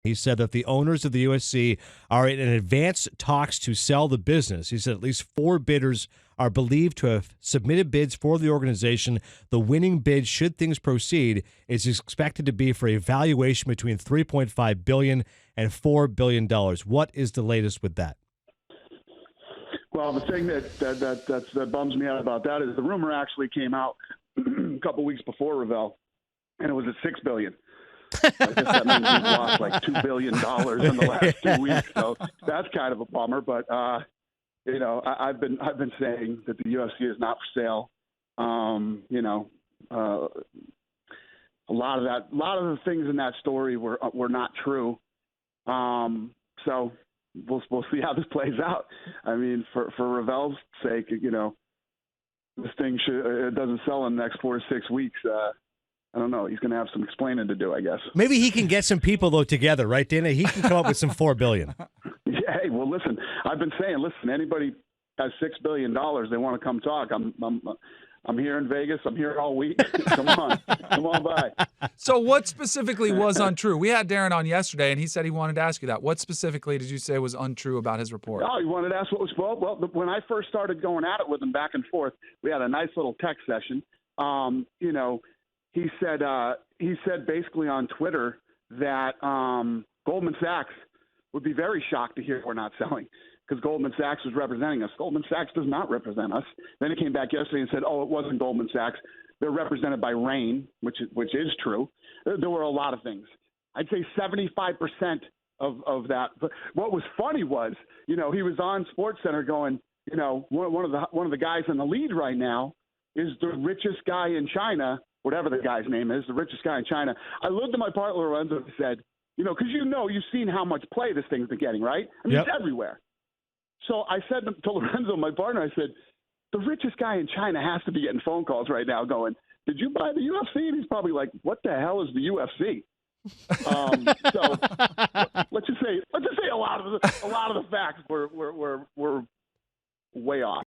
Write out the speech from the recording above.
He said that the owners of the UFC are in advanced talks to sell the business. He said at least 4 bidders are believed to have submitted bids for the organization. The winning bid, should things proceed, is expected to be for a valuation between $3.5 billion and $4 billion. What is the latest with that? Well, the thing that bums me out about that is the rumor actually came out a couple weeks before Ravel, and it was at $6 billion. I guess that means we've lost like $2 billion in the last 2 weeks, so that's kind of a bummer. But I've been saying that the UFC is not for sale. A lot of the things in that story were not true. So we'll see how this plays out. I mean, for Ravel's sake, this thing it doesn't sell in the next 4 to 6 weeks. I don't know. He's going to have some explaining to do, I guess. Maybe he can get some people, though, together, right, Dana? He can come up with some $4 billion. Yeah, hey, well, listen, I've been saying, anybody has $6 billion, they want to come talk. I'm here in Vegas. I'm here all week. Come on by. So what specifically was untrue? We had Darren on yesterday, and he said he wanted to ask you that. What specifically did you say was untrue about his report? Oh, you wanted to ask what was well, when I first started going at it with him back and forth, we had a nice little text session. He said basically on Twitter that Goldman Sachs would be very shocked to hear we're not selling because Goldman Sachs was representing us. Goldman Sachs does not represent us. Then he came back yesterday and said, oh, it wasn't Goldman Sachs. They're represented by Rain, which is true. There were a lot of things. I'd say 75% of that. But what was funny was, he was on SportsCenter going, one of the guys in the lead right now is the richest guy in China, whatever the guy's name is, the richest guy in China. I looked at my partner Lorenzo and said, because you've seen how much play this thing's been getting, right? I mean, It's everywhere. So I said to Lorenzo, my partner, I said, the richest guy in China has to be getting phone calls right now going, did you buy the UFC? And he's probably like, what the hell is the UFC? So let's just say a lot of the facts were way off.